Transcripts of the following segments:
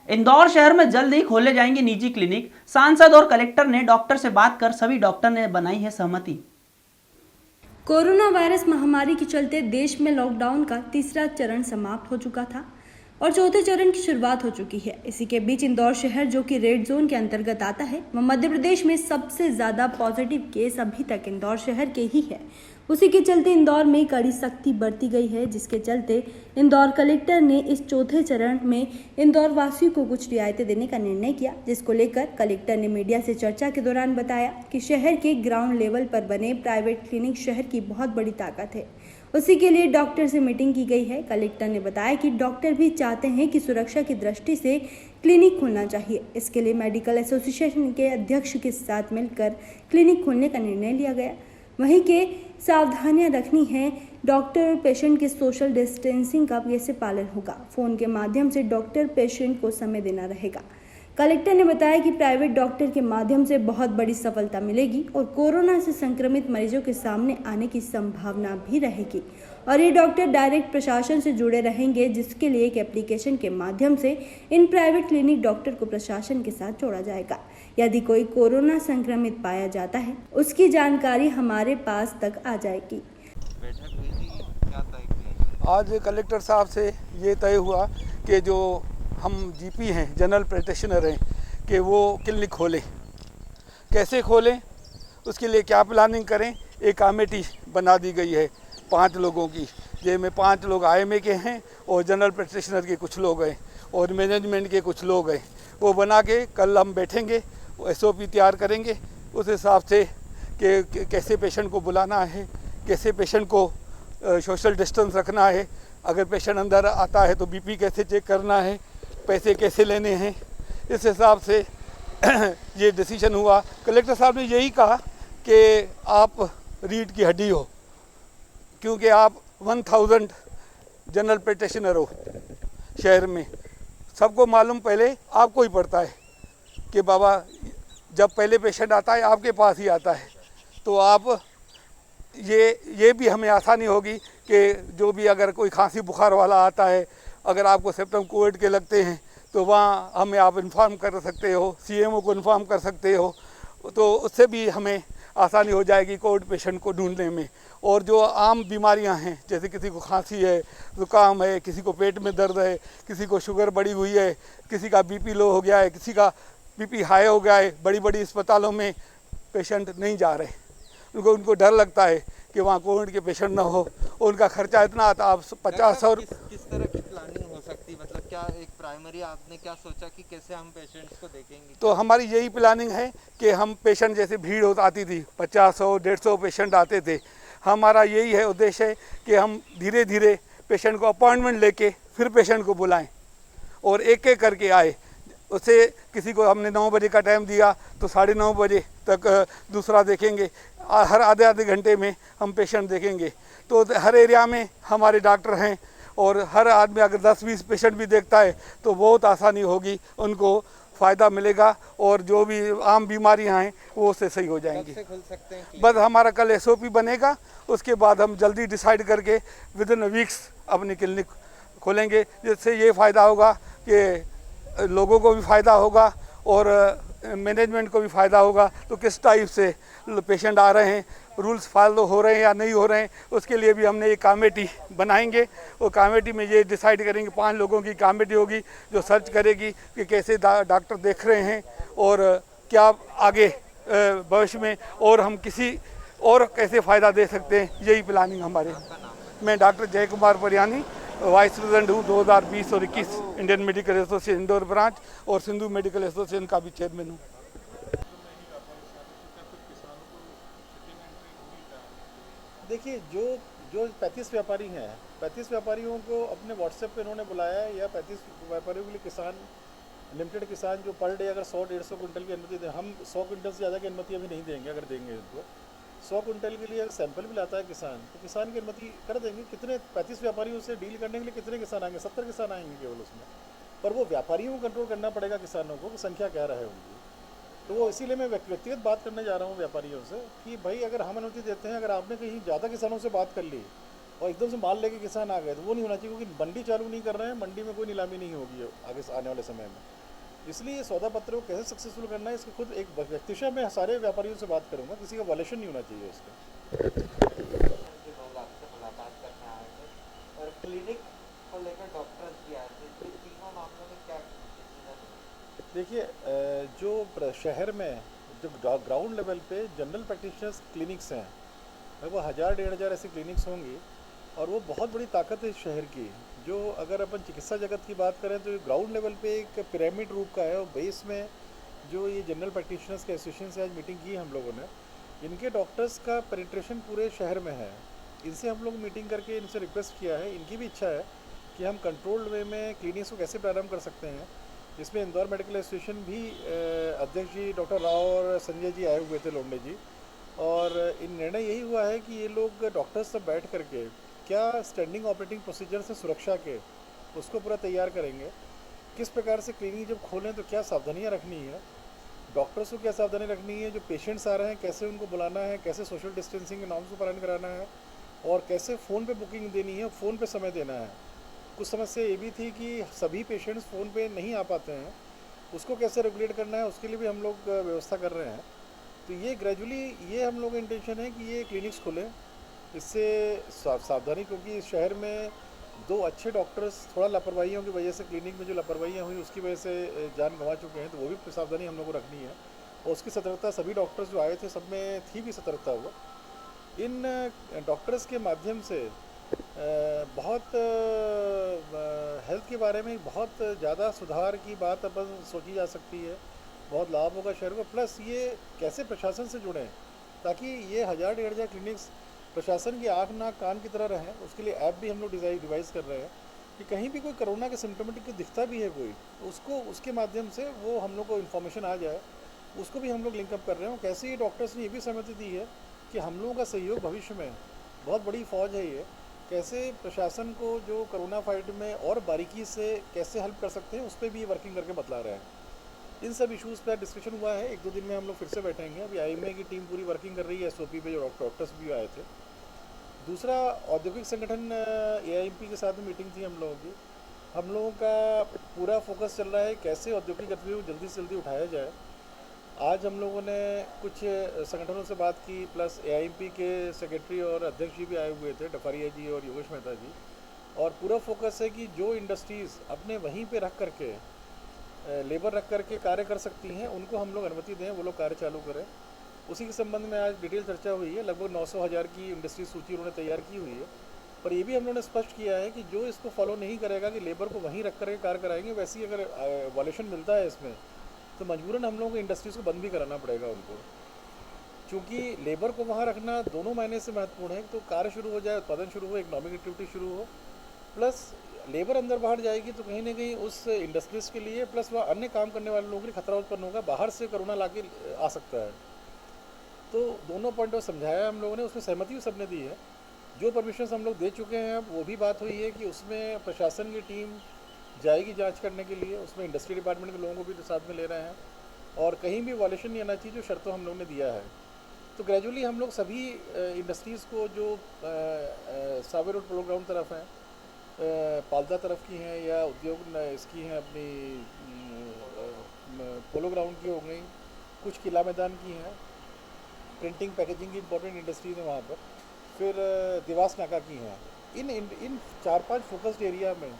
इंदौर शहर में जल्द ही खोले जाएंगे निजी क्लिनिक। सांसद और कलेक्टर ने डॉक्टर से बात कर सभी डॉक्टर ने बनाई है सहमति। कोरोना वायरस महामारी के चलते देश में लॉकडाउन का तीसरा चरण समाप्त हो चुका था और चौथे चरण की शुरुआत हो चुकी है। इसी के बीच इंदौर शहर, जो कि रेड जोन के अंतर्गत आता है, वह मध्य प्रदेश में सबसे ज्यादा पॉजिटिव केस अभी तक इंदौर शहर के ही है। उसी के चलते इंदौर में कड़ी सख्ती बरती गई है, जिसके चलते इंदौर कलेक्टर ने इस चौथे चरण में इंदौर वासियों को कुछ रियायतें देने का निर्णय किया, जिसको लेकर कलेक्टर ने मीडिया से चर्चा के दौरान बताया कि शहर के ग्राउंड लेवल पर बने प्राइवेट क्लिनिक शहर की बहुत बड़ी ताकत है। उसी के लिए डॉक्टर से मीटिंग की गई है। कलेक्टर ने बताया कि डॉक्टर भी चाहते हैं कि सुरक्षा की दृष्टि से क्लिनिक खुलना चाहिए। इसके लिए मेडिकल एसोसिएशन के अध्यक्ष के साथ मिलकर क्लिनिक खोलने का निर्णय लिया गया। वहीं के सावधानियां रखनी है। डॉक्टर पेशेंट के सोशल डिस्टेंसिंग का कैसे पालन होगा। फोन के माध्यम से डॉक्टर पेशेंट को समय देना रहेगा। कलेक्टर ने बताया कि प्राइवेट डॉक्टर के माध्यम से बहुत बड़ी सफलता मिलेगी और कोरोना से संक्रमित मरीजों के सामने आने की संभावना भी रहेगी और ये डॉक्टर डायरेक्ट प्रशासन से जुड़े रहेंगे, जिसके लिए एक एप्लीकेशन के माध्यम से इन प्राइवेट क्लिनिक डॉक्टर को प्रशासन के साथ जोड़ा जाएगा। यदि कोई कोरोना संक्रमित पाया जाता है, उसकी जानकारी हमारे पास तक आ जाएगी। आज कलेक्टर साहब से ये तय हुआ कि जो हम जीपी हैं, जनरल प्रैक्टिशनर हैं, कि वो क्लिनिक खोलें। कैसे खोलें, उसके लिए क्या प्लानिंग करें। एक कमेटी बना दी गई है 5 लोगों की, जिसमें 5 लोग आईएमए के हैं और जनरल प्रैक्टिशनर के कुछ लोग हैं और मैनेजमेंट के कुछ लोग हैं। वो बना के कल हम बैठेंगे, एसओपी तैयार करेंगे उस हिसाब से कि कैसे पेशेंट को बुलाना है, कैसे पेशेंट को सोशल डिस्टेंस रखना है, अगर पेशेंट अंदर आता है तो बीपी कैसे चेक करना है, पैसे कैसे लेने हैं। इस हिसाब से ये डिसीजन हुआ। कलेक्टर साहब ने यही कहा कि आप रीढ़ की हड्डी हो, क्योंकि आप 1000 जनरल प्रैक्टिशनर हो शहर में। सबको मालूम पहले आपको ही पड़ता है कि बाबा जब पहले पेशेंट आता है आपके पास ही आता है, तो आप ये भी हमें आसानी होगी कि जो भी अगर कोई खांसी बुखार वाला आता है, अगर आपको सिम्टम कोविड के लगते हैं तो वहाँ हमें आप इन्फॉर्म कर सकते हो, सीएमओ को इन्फॉर्म कर सकते हो, तो उससे भी हमें आसानी हो जाएगी कोविड पेशेंट को ढूंढने में। और जो आम बीमारियां हैं, जैसे किसी को खांसी है, जुकाम है, किसी को पेट में दर्द है, किसी को शुगर बढ़ी हुई है, किसी का बीपी लो हो गया है, किसी का बीपी हाई हो गया है, बड़ी बड़ी अस्पतालों में पेशेंट नहीं जा रहे। उनको डर लगता है कि वहाँ कोविड के पेशेंट ना हो, उनका खर्चा इतना आता। आप 50-100 किस तरह की प्लानिंग हो सकती, मतलब क्या एक प्राइमरी आपने क्या सोचा कि कैसे हम पेशेंट्स को देखेंगे? तो हमारी यही प्लानिंग है कि हम पेशेंट, जैसे भीड़ आती थी 50-100-150 पेशेंट आते थे, हमारा यही है उद्देश्य है कि हम धीरे धीरे पेशेंट को अपॉइंटमेंट लेके फिर पेशेंट को बुलाएं और एक एक करके आए। उससे किसी को हमने 9 बजे का टाइम दिया तो 9:30 बजे तक दूसरा देखेंगे। हर आधे घंटे में हम पेशेंट देखेंगे। तो हर एरिया में हमारे डॉक्टर हैं और हर आदमी अगर 10-20 पेशेंट भी देखता है तो बहुत आसानी होगी, उनको फ़ायदा मिलेगा और जो भी आम बीमारियां हैं वो उससे सही हो जाएंगी। कब से खुल सकते हैं? बस हमारा कल एसओपी बनेगा, उसके बाद हम जल्दी डिसाइड करके विदिन वीक्स अपनी क्लिनिक खोलेंगे, जिससे ये फ़ायदा होगा कि लोगों को भी फ़ायदा होगा और मैनेजमेंट को भी फ़ायदा होगा। तो किस टाइप से पेशेंट आ रहे हैं, रूल्स फॉलो हो रहे हैं या नहीं हो रहे हैं, उसके लिए भी हमने एक कमेटी बनाएंगे। और कमेटी में ये डिसाइड करेंगे, 5 लोगों की कमेटी होगी जो सर्च करेगी कि कैसे डॉक्टर देख रहे हैं और क्या आगे भविष्य में और हम किसी और कैसे फ़ायदा दे सकते हैं। यही प्लानिंग हमारे। मैं डॉक्टर जय कुमार परियानी, वाइस प्रेसिडेंट हूँ 2020 और 21 Indian medical association Indore branch और सिंधु मेडिकल एसोसिएशन का भी चेयरमैन हूँ। देखिए, जो 35 व्यापारी हैं, 35 व्यापारियों को अपने व्हाट्सएप पे उन्होंने बुलाया है, या 35 व्यापारियों के लिए किसान लिमिटेड किसान जो पर डे अगर 100-150 कुंटल की अनुमति दें, हम 100 कुंटल से ज़्यादा की अनुमति अभी नहीं देंगे। अगर देंगे तो 100 कुंटल के लिए सैंपल भी लाता है किसान, तो किसान की अनुमति कर देंगे। कितने 35 व्यापारियों से डील करने के लिए कितने किसान आएंगे? 70 किसान आएंगे केवल उसमें। पर वो व्यापारियों को कंट्रोल करना पड़ेगा, किसानों को संख्या क्या रहे उनकी। तो वो इसीलिए मैं व्यक्तिगत बात करने जा रहा हूँ व्यापारियों से कि भाई अगर हम अनुमति देते हैं, अगर आपने कहीं ज़्यादा किसानों से बात कर ली और एकदम से माल लेके किसान आ गए, तो वो नहीं होना चाहिए, क्योंकि मंडी चालू नहीं कर रहे हैं। मंडी में कोई नीलामी नहीं होगी आगे आने वाले समय में। इसलिए ये सौदा पत्र को कैसे सक्सेसफुल करना है, इसके खुद एक व्यक्तिशः मैं सारे व्यापारियों से बात करूंगा, किसी का वॉलेशन नहीं होना चाहिए इसका। जो लोग आपसे मुलाकात करने आए थे और क्लिनिक को लेकर डॉक्टर्स भी आए थे, तो तीनों मामलों में क्या डिसीजन? देखिए जो शहर में जो ग्राउंड लेवल पे जनरल प्रैक्टिशनर्स क्लिनिक्स हैं, लगभग 1000-1500 ऐसी क्लिनिक्स होंगी और वो बहुत बड़ी ताकत है इस शहर की। जो अगर अपन चिकित्सा जगत की बात करें तो ग्राउंड लेवल पे एक पिरामिड रूप का है और बेस में जो ये जनरल प्रैक्टिशनर्स के एसोसिएशन से आज मीटिंग की हम लोगों ने, इनके डॉक्टर्स का पेनिट्रेशन पूरे शहर में है। इनसे हम लोग मीटिंग करके इनसे रिक्वेस्ट किया है, इनकी भी इच्छा है कि हम कंट्रोल्ड वे में क्लिनिक्स को कैसे प्रारंभ कर सकते हैं। इसमें इंदौर मेडिकल एसोसिएशन भी अध्यक्ष जी डॉक्टर राव और संजय जी आए हुए थे, लोंडे जी, और इन निर्णय यही हुआ है कि ये लोग डॉक्टर्स सब बैठ करके क्या स्टैंडिंग ऑपरेटिंग प्रोसीजर से सुरक्षा के उसको पूरा तैयार करेंगे, किस प्रकार से क्लिनिक जब खोलें तो क्या सावधानियां रखनी है, डॉक्टर्स को क्या सावधानी रखनी है, जो पेशेंट्स आ रहे हैं कैसे उनको बुलाना है, कैसे सोशल डिस्टेंसिंग के नॉर्म्स को पालन कराना है, और कैसे फ़ोन पे बुकिंग देनी है, फ़ोन पे समय देना है। कुछ समस्या ये भी थी कि सभी पेशेंट्स फ़ोन पे नहीं आ पाते हैं, उसको कैसे रेगुलेट करना है, उसके लिए भी हम लोग व्यवस्था कर रहे हैं। तो ये ग्रेजुअली ये हम लोग का इंटेंशन है कि ये क्लिनिक्स खुलें, इससे सावधानी, क्योंकि इस शहर में 2 अच्छे डॉक्टर्स थोड़ा लापरवाहियों की वजह से, क्लिनिक में जो लापरवाहियाँ हुई उसकी वजह से जान गंवा चुके हैं, तो वो भी सावधानी हम लोग को रखनी है। और उसकी सतर्कता सभी डॉक्टर्स जो आए थे सब में थी भी सतर्कता। वो इन डॉक्टर्स के माध्यम से बहुत हेल्थ के बारे में बहुत ज़्यादा सुधार की बात अपन सोची जा सकती है, बहुत लाभ होगा शहर को। प्लस ये कैसे प्रशासन से जुड़ें ताकि ये 1000-1500 क्लिनिक्स प्रशासन की आँख नाक कान की तरह रहें, उसके लिए ऐप भी हम लोग डिवाइस कर रहे हैं कि कहीं भी कोई कोरोना के सिम्टोमेटिक दिखता भी है कोई, तो उसको उसके माध्यम से वो हम लोग को इन्फॉर्मेशन आ जाए, उसको भी हम लोग लिंकअप कर रहे हैं। कैसे ये डॉक्टर्स ने ये भी सहमति दी है कि हम लोगों का सहयोग भविष्य में, बहुत बड़ी फौज है ये, कैसे प्रशासन को जो कोरोना फाइट में और बारीकी से कैसे हेल्प कर सकते हैं उस पर भी ये वर्किंग करके बतला रहे हैं। इन सब इश्यूज़ पर डिस्कशन हुआ है, 1-2 दिन में हम लोग फिर से बैठेंगे। अभी IMA की टीम पूरी वर्किंग कर रही है SOP पे, जो डॉक्टर्स भी आए थे। दूसरा, औद्योगिक संगठन AIMP के साथ में मीटिंग थी हम लोगों की। हम लोगों का पूरा फोकस चल रहा है कैसे औद्योगिक गतिविधियों को जल्दी से जल्दी उठाया जाए। आज हम लोगों ने कुछ संगठनों से बात की, प्लस AIMP के सेक्रेटरी और अध्यक्ष जी भी आए हुए थे, डफारिया जी और योगेश मेहता जी, और पूरा फोकस है कि जो इंडस्ट्रीज़ अपने वहीं पे रख करके लेबर रख करके कार्य कर सकती हैं उनको हम लोग अनुमति दें, वो लोग कार्य चालू करें। उसी के संबंध में आज डिटेल चर्चा हुई है। लगभग 900,000 की इंडस्ट्री सूची उन्होंने तैयार की हुई है, पर ये भी हम लोगों ने स्पष्ट किया है कि जो इसको फॉलो नहीं करेगा कि लेबर को वहीं रख करके कार्य कराएंगे, वैसे ही अगर वॉल्यूशन मिलता है इसमें तो मजबूरन हम लोगों को इंडस्ट्रीज़ को बंद भी कराना पड़ेगा उनको, क्योंकि लेबर को वहाँ रखना दोनों मायने से महत्वपूर्ण है। तो कार्य शुरू हो जाए, उत्पादन शुरू हो, इकोनॉमिक एक्टिविटी शुरू हो, प्लस लेबर अंदर बाहर जाएगी तो कहीं ना कहीं उस इंडस्ट्रीज़ के लिए, प्लस वह अन्य काम करने वाले लोगों के लिए खतरा उत्पन्न होगा, बाहर से कोरोना लाके आ सकता है। तो दोनों पॉइंट ऑफ समझाया हम लोगों ने, उसमें सहमति भी सबने दी है। जो परमिशंस हम लोग दे चुके हैं, अब वो भी बात हुई है कि उसमें प्रशासन की टीम जाएगी जांच करने के लिए, उसमें इंडस्ट्री डिपार्टमेंट के लोगों को भी साथ में ले रहे हैं, और कहीं भी वॉल्यूशन नहीं आना चाहिए जो शर्तों हम लोगों ने दिया है। तो ग्रेजुअली हम लोग सभी इंडस्ट्रीज़ को जो सावे रोड पोलो ग्राउंड तरफ हैं, पालदा तरफ की हैं, या उद्योग इसकी हैं अपनी पोलो ग्राउंड की हो गई, कुछ किला मैदान की हैं, प्रिंटिंग पैकेजिंग की इंपॉर्टेंट इंडस्ट्रीज हैं वहाँ पर, फिर देवास नाका की हैं। इन 4-5 फोकस्ड एरिया में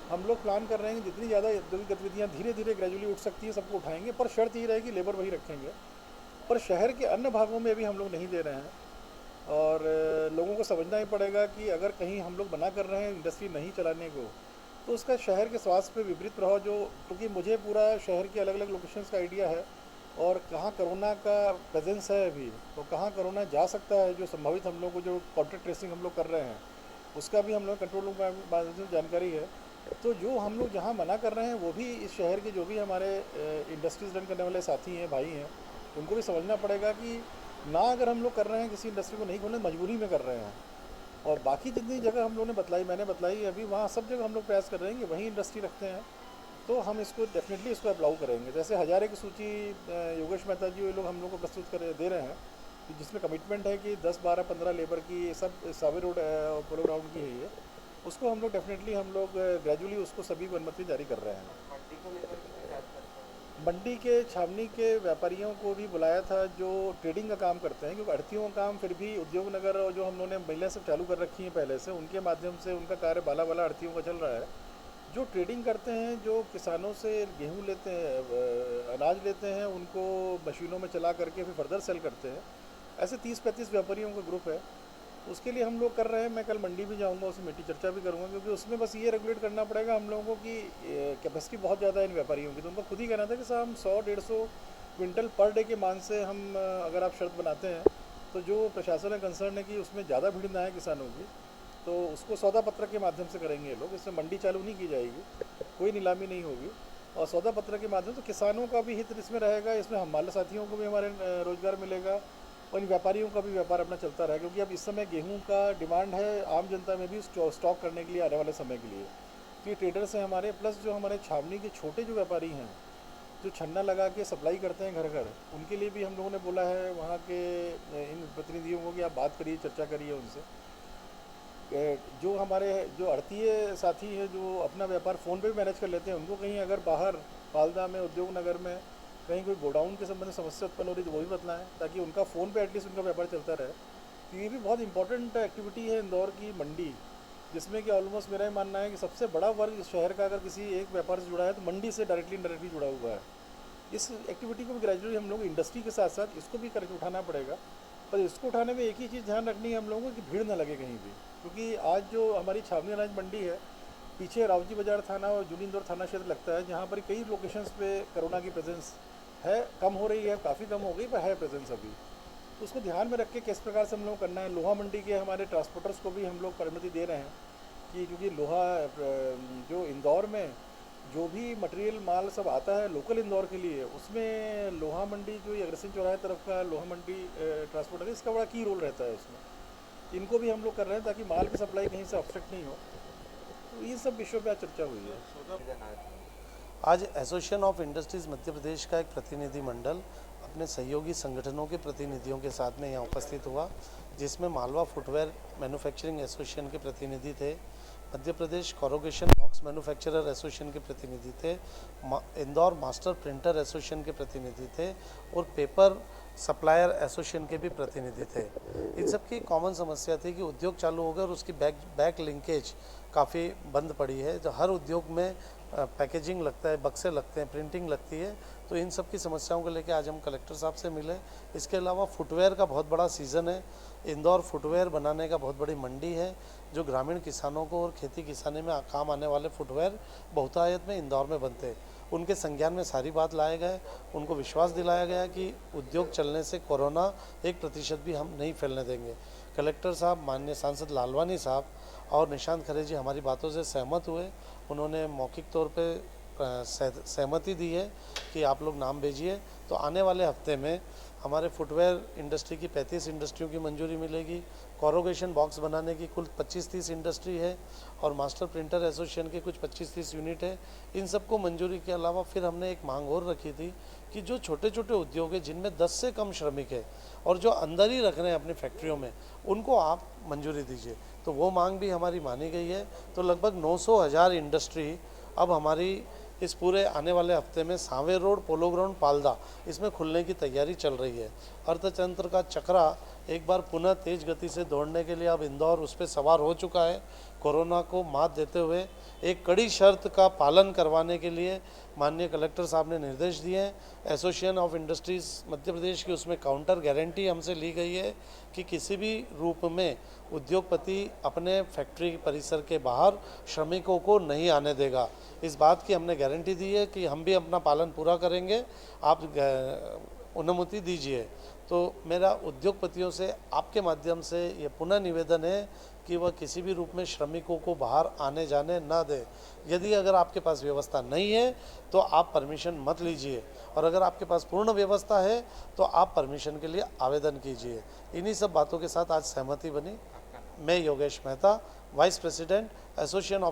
हम लोग प्लान कर रहे हैं कि जितनी ज़्यादा औद्योगिक गतिविधियाँ धीरे धीरे ग्रेजुअली उठ सकती हैं सबको उठाएंगे, पर शर्त ये रहेगी लेबर वही रखेंगे। पर शहर के अन्य भागों में भी हम लोग नहीं दे रहे हैं, और लोगों को समझना ही पड़ेगा कि अगर कहीं हम लोग मना कर रहे हैं इंडस्ट्री नहीं चलाने को, तो उसका शहर के स्वास्थ्य पे विपरीत प्रभाव, जो क्योंकि मुझे पूरा शहर के अलग अलग लोकेशंस का आइडिया है, और कहाँ कोरोना का प्रेजेंस है अभी, तो कहाँ कोरोना जा सकता है, जो संभावित हम लोग को जो कॉन्टैक्ट ट्रेसिंग हम लोग कर रहे हैं उसका भी हम लोग कंट्रोल रूम में जानकारी है। तो जो हम लोग जहाँ मना कर रहे हैं वो भी इस शहर के जो भी हमारे इंडस्ट्रीज रन करने वाले साथी हैं, भाई हैं, उनको भी समझना पड़ेगा कि ना अगर हम लोग कर रहे हैं किसी इंडस्ट्री को नहीं खोलने, मजबूरी में कर रहे हैं। और बाकी जितनी जगह हम लोगों ने बतलाई, मैंने बताई अभी, वहाँ सब जगह हम लोग प्रयास कर रहे हैं कि वहीं इंडस्ट्री रखते हैं, तो हम इसको डेफिनेटली इसको अप्लाउ करेंगे। जैसे 1000 की सूची योगेश मेहता जी वो लोग हम लोग को प्रस्तुत कर दे रहे हैं, जिसमें कमिटमेंट है कि 10, 12, 15 लेबर की सब सावे रोड पोलो ग्राउंड की है ये, उसको हम लोग डेफिनेटली हम लोग ग्रेजुअली उसको सभी को अनुमति जारी कर रहे हैं। मंडी को लेकर के क्या करते हैं? मंडी के छावनी के व्यापारियों को भी बुलाया था जो ट्रेडिंग का काम करते हैं, क्योंकि आढ़तियों का काम फिर भी उद्योग नगर और जो हम लोगों ने महिला सब चालू कर रखी हैं पहले से, उनके माध्यम से उनका कार्य बाला बाला आढ़तियों का चल रहा है। जो ट्रेडिंग करते हैं, जो किसानों से गेहूं लेते हैं, अनाज लेते हैं, उनको मशीनों में चला करके फिर फर्दर सेल करते हैं, ऐसे 30-35 व्यापारियों का ग्रुप है। उसके लिए हम लोग कर रहे हैं। मैं कल मंडी भी जाऊंगा, उसमें मीटिंग चर्चा भी करूंगा, क्योंकि उसमें बस ये रेगुलेट करना पड़ेगा हम लोगों को कि कैपेसिटी बहुत ज़्यादा है इन व्यापारियों की, तो उनको खुद ही कहना था कि साहब हम 100-150 क्विंटल पर डे के मान से हम अगर आप शर्त बनाते हैं, तो जो प्रशासन है कंसर्न है कि उसमें ज़्यादा भीड़ ना है किसानों की, तो उसको सौदा पत्र के माध्यम से करेंगे ये लोग। इसमें मंडी चालू नहीं की जाएगी, कोई नीलामी नहीं होगी, और सौदा पत्र के माध्यम से किसानों का भी हित इसमें रहेगा, इसमें हमारे साथियों को भी हमारे रोजगार मिलेगा, और इन व्यापारियों का भी व्यापार अपना चलता रहा, क्योंकि अब इस समय गेहूं का डिमांड है आम जनता में भी स्टॉक करने के लिए आने वाले समय के लिए। तो ये ट्रेडर्स हैं हमारे, प्लस जो हमारे छावनी के छोटे जो व्यापारी हैं जो छन्ना लगा के सप्लाई करते हैं घर घर, उनके लिए भी हम लोगों ने बोला है वहाँ के इन प्रतिनिधियों को कि आप बात करिए, चर्चा करिए उनसे। जो हमारे जो आढ़तीय साथी हैं जो अपना व्यापार फ़ोन पे भी मैनेज कर लेते हैं, उनको कहीं अगर बाहर पालदा में, उद्योग नगर में कहीं कोई गोडाउन के संबंध में समस्या उत्पन्न हो रही है तो वो भी बतलाएं, ताकि उनका फ़ोन पे एटलीस्ट उनका व्यापार चलता रहे। तो ये भी बहुत इंपॉर्टेंट एक्टिविटी है इंदौर की मंडी, जिसमें कि ऑलमोस्ट मेरा ही मानना है कि सबसे बड़ा वर्ग शहर का अगर किसी एक व्यापार से जुड़ा है तो मंडी से डायरेक्टली इनडायरेक्टली जुड़ा हुआ है। इस एक्टिविटी को भी ग्रेजुअली हम लोग इंडस्ट्री के साथ साथ इसको भी करके उठाना पड़ेगा, पर इसको उठाने में एक ही चीज़ ध्यान रखनी है हम लोगों को कि भीड़ ना लगे कहीं भी, क्योंकि आज जो हमारी छावनी अनाज मंडी है, पीछे रावजी बाजार थाना और जूनी इंदौर थाना क्षेत्र लगता है, जहाँ पर कई लोकेशंस पे कोरोना की प्रेजेंस है, कम हो रही है, काफ़ी कम हो गई, पर है प्रेजेंस अभी। तो उसको ध्यान में रख के किस प्रकार से हम लोग करना है। लोहा मंडी के हमारे ट्रांसपोर्टर्स को भी हम लोग परमिति दे रहे हैं कि क्योंकि लोहा जो इंदौर में जो भी मटेरियल माल सब आता है लोकल इंदौर के लिए, उसमें लोहा मंडी जो ये अग्रसेन चौराहे तरफ का लोहा मंडी ट्रांसपोर्टर है, इसका बड़ा की रोल रहता है उसमें। इनको भी हम लोग कर रहे हैं ताकि माल की सप्लाई कहीं से ऑब्स्ट्रक्ट नहीं हो। तो ये सब विषयों पर आज चर्चा हुई है। आज association of industries Madhya Pradesh का एक प्रतिनिधि मंडल अपने सहयोगी संगठनों के प्रतिनिधियों के साथ में यहाँ उपस्थित हुआ, जिसमें मालवा फुटवेयर मैन्युफैक्चरिंग एसोसिएशन के प्रतिनिधि थे, Madhya Pradesh कोरोगेशन box manufacturer association के प्रतिनिधि थे, इंदौर मास्टर प्रिंटर एसोसिएशन के प्रतिनिधि थे और पेपर सप्लायर एसोसिएशन के भी प्रतिनिधि थे। इन सब की कॉमन समस्या थी कि उद्योग चालू हो गया और उसकी बैक लिंकेज काफ़ी बंद पड़ी है। जो हर उद्योग में पैकेजिंग लगता है, बक्से लगते हैं, प्रिंटिंग लगती है, तो इन सब की समस्याओं को लेकर आज हम कलेक्टर साहब से मिले। इसके अलावा फुटवेयर का बहुत बड़ा सीज़न है, इंदौर फुटवेयर बनाने का बहुत बड़ी मंडी है, जो ग्रामीण किसानों को और खेती किसानी में काम आने वाले फुटवेयर बहुतायत में इंदौर में बनते हैं। उनके संज्ञान में सारी बात लाए गए, उनको विश्वास दिलाया गया कि उद्योग चलने से कोरोना 1% भी हम नहीं फैलने देंगे। कलेक्टर साहब, माननीय सांसद लालवानी साहब और निशांत खरे जी हमारी बातों से सहमत हुए। उन्होंने मौखिक तौर पे सहमति दी है कि आप लोग नाम भेजिए, तो आने वाले हफ्ते में हमारे फुटवेयर इंडस्ट्री की 35 इंडस्ट्रियों की मंजूरी मिलेगी। कोरोगेशन बॉक्स बनाने की कुल 25-30 इंडस्ट्री है और मास्टर प्रिंटर एसोसिएशन के कुछ 25-30 यूनिट है। इन सबको मंजूरी के अलावा फिर हमने एक मांग और रखी थी कि जो छोटे छोटे उद्योग है जिनमें 10 से कम श्रमिक है और जो अंदर ही रख रहे हैं अपनी फैक्ट्रियों में, उनको आप मंजूरी दीजिए। तो वो मांग भी हमारी मानी गई है। तो लगभग 900,000 इंडस्ट्री अब हमारी इस पूरे आने वाले हफ्ते में सांवे रोड, पोलो ग्राउंड, पालदा, इसमें खुलने की तैयारी चल रही है। अर्थतंत्र का चक्रा एक बार पुनः तेज गति से दौड़ने के लिए अब इंदौर उस पर सवार हो चुका है। कोरोना को मात देते हुए एक कड़ी शर्त का पालन करवाने के लिए माननीय कलेक्टर साहब ने निर्देश दिए हैं। Association of industries Madhya Pradesh की उसमें काउंटर गारंटी हमसे ली गई है कि किसी भी रूप में उद्योगपति अपने फैक्ट्री परिसर के बाहर श्रमिकों को नहीं आने देगा। इस बात की हमने गारंटी दी है कि हम भी अपना पालन पूरा करेंगे, आप अनुमति दीजिए। तो मेरा उद्योगपतियों से आपके माध्यम से ये पुनः निवेदन है कि वह किसी भी रूप में श्रमिकों को बाहर आने जाने ना दे। यदि अगर आपके पास व्यवस्था नहीं है तो आप परमिशन मत लीजिए, और अगर आपके पास पूर्ण व्यवस्था है तो आप परमिशन के लिए आवेदन कीजिए। इन्हीं सब बातों के साथ आज सहमति बनी। मैं Yogesh Mehta, vice president association of